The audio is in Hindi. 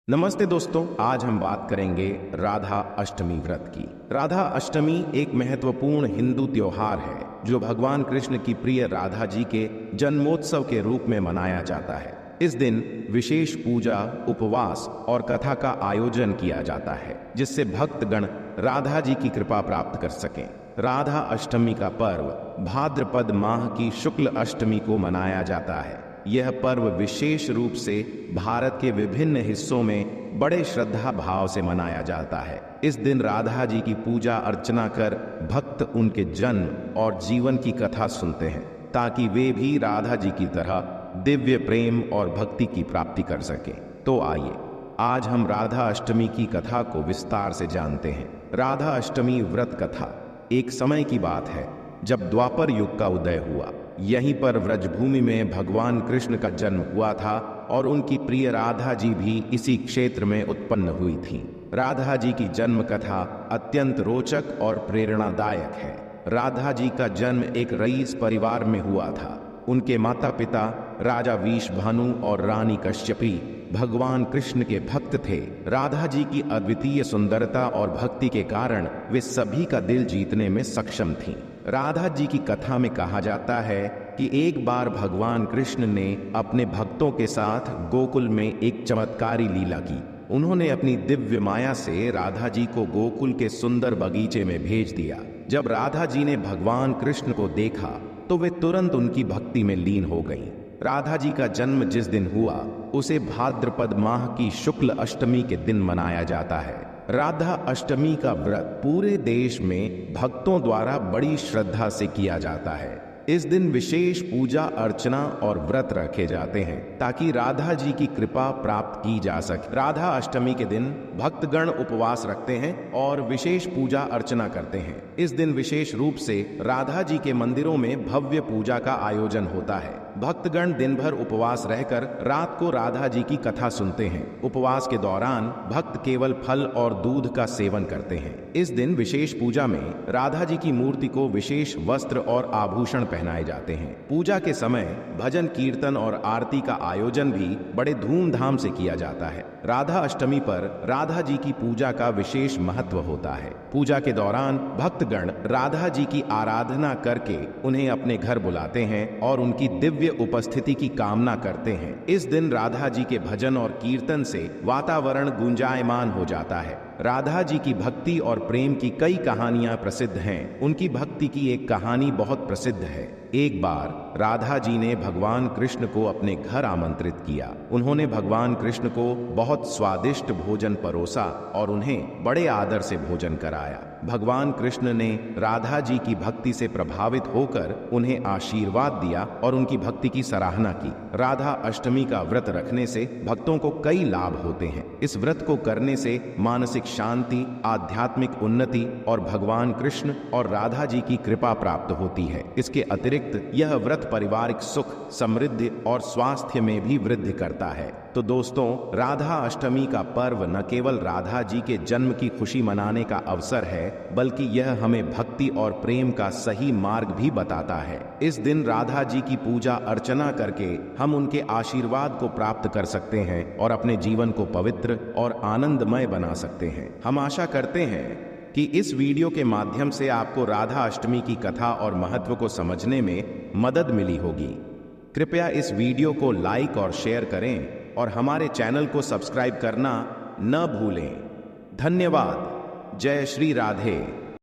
नमस्ते दोस्तों, आज हम बात करेंगे राधा अष्टमी व्रत की। राधा अष्टमी एक महत्वपूर्ण हिंदू त्योहार है जो भगवान कृष्ण की प्रिय राधा जी के जन्मोत्सव के रूप में मनाया जाता है। इस दिन विशेष पूजा, उपवास और कथा का आयोजन किया जाता है जिससे भक्तगण राधा जी की कृपा प्राप्त कर सकें। राधा अष्टमी का पर्व भाद्रपद माह की शुक्ल अष्टमी को मनाया जाता है। यह पर्व विशेष रूप से भारत के विभिन्न हिस्सों में बड़े श्रद्धा भाव से मनाया जाता है। इस दिन राधा जी की पूजा अर्चना कर भक्त उनके जन्म और जीवन की कथा सुनते हैं ताकि वे भी राधा जी की तरह दिव्य प्रेम और भक्ति की प्राप्ति कर सकें। तो आइए आज हम राधा अष्टमी की कथा को विस्तार से जानते हैं। राधा अष्टमी व्रत कथा एक समय की बात है जब द्वापर युग का उदय हुआ। यहीं पर व्रजभूमि में भगवान कृष्ण का जन्म हुआ था और उनकी प्रिय राधा जी भी इसी क्षेत्र में उत्पन्न हुई थीं। राधा जी की जन्म कथा अत्यंत रोचक और प्रेरणादायक है। राधा जी का जन्म एक रईस परिवार में हुआ था। उनके माता पिता राजा वीषभानु और रानी कश्यपी भगवान कृष्ण के भक्त थे। राधा जी की अद्वितीय सुंदरता और भक्ति के कारण वे सभी का दिल जीतने में सक्षम थीं। राधा जी की कथा में कहा जाता है कि एक बार भगवान कृष्ण ने अपने भक्तों के साथ गोकुल में एक चमत्कारी लीला की। उन्होंने अपनी दिव्य माया से राधा जी को गोकुल के सुंदर बगीचे में भेज दिया। जब राधा जी ने भगवान कृष्ण को देखा तो वे तुरंत उनकी भक्ति में लीन हो गईं। राधा जी का जन्म जिस दिन हुआ उसे भाद्रपद माह की शुक्ल अष्टमी के दिन मनाया जाता है। राधा अष्टमी का व्रत पूरे देश में भक्तों द्वारा बड़ी श्रद्धा से किया जाता है। इस दिन विशेष पूजा अर्चना और व्रत रखे जाते हैं ताकि राधा जी की कृपा प्राप्त की जा सके। राधा अष्टमी के दिन भक्तगण उपवास रखते हैं और विशेष पूजा अर्चना करते हैं। इस दिन विशेष रूप से राधा जी के मंदिरों में भव्य पूजा का आयोजन होता है। भक्तगण दिन भर उपवास रहकर रात को राधा जी की कथा सुनते हैं। उपवास के दौरान भक्त केवल फल और दूध का सेवन करते हैं। इस दिन विशेष पूजा में राधा जी की मूर्ति को विशेष वस्त्र और आभूषण पहनाए जाते हैं। पूजा के समय भजन कीर्तन और आरती का आयोजन भी बड़े धूमधाम से किया जाता है। राधा अष्टमी पर राधा जी की पूजा का विशेष महत्व होता है। पूजा के दौरान भक्तगण राधा जी की आराधना करके उन्हें अपने घर बुलाते हैं और उनकी दिव्य उपस्थिति की कामना करते हैं। इस दिन राधा जी के भजन और कीर्तन से वातावरण गुंजायमान हो जाता है। राधा जी की भक्ति और प्रेम की कई कहानियां प्रसिद्ध हैं। उनकी भक्ति की एक कहानी बहुत प्रसिद्ध है। एक बार राधा जी ने भगवान कृष्ण को अपने घर आमंत्रित किया। उन्होंने भगवान कृष्ण को बहुत स्वादिष्ट भोजन परोसा और उन्हें बड़े आदर से भोजन कराया। भगवान कृष्ण ने राधा जी की भक्ति से प्रभावित होकर उन्हें आशीर्वाद दिया और उनकी भक्ति की सराहना की। राधा अष्टमी का व्रत रखने से भक्तों को कई लाभ होते हैं। इस व्रत को करने से मानसिक शांति, आध्यात्मिक उन्नति और भगवान कृष्ण और राधा जी की कृपा प्राप्त होती है। इसके अतिरिक्त यह व्रत पारिवारिक सुख, समृद्धि और स्वास्थ्य में भी वृद्धि करता है। तो दोस्तों, राधा अष्टमी का पर्व न केवल राधा जी के जन्म की खुशी मनाने का अवसर है बल्कि यह हमें भक्ति और प्रेम का सही मार्ग भी बताता है। इस दिन राधा जी की पूजा अर्चना करके हम उनके आशीर्वाद को प्राप्त कर सकते हैं और अपने जीवन को पवित्र और आनंदमय बना सकते हैं। हम आशा करते हैं कि इस वीडियो के माध्यम से आपको राधा अष्टमी की कथा और महत्व को समझने में मदद मिली होगी। कृपया इस वीडियो को लाइक और शेयर करें और हमारे चैनल को सब्सक्राइब करना न भूलें। धन्यवाद। जय श्री राधे।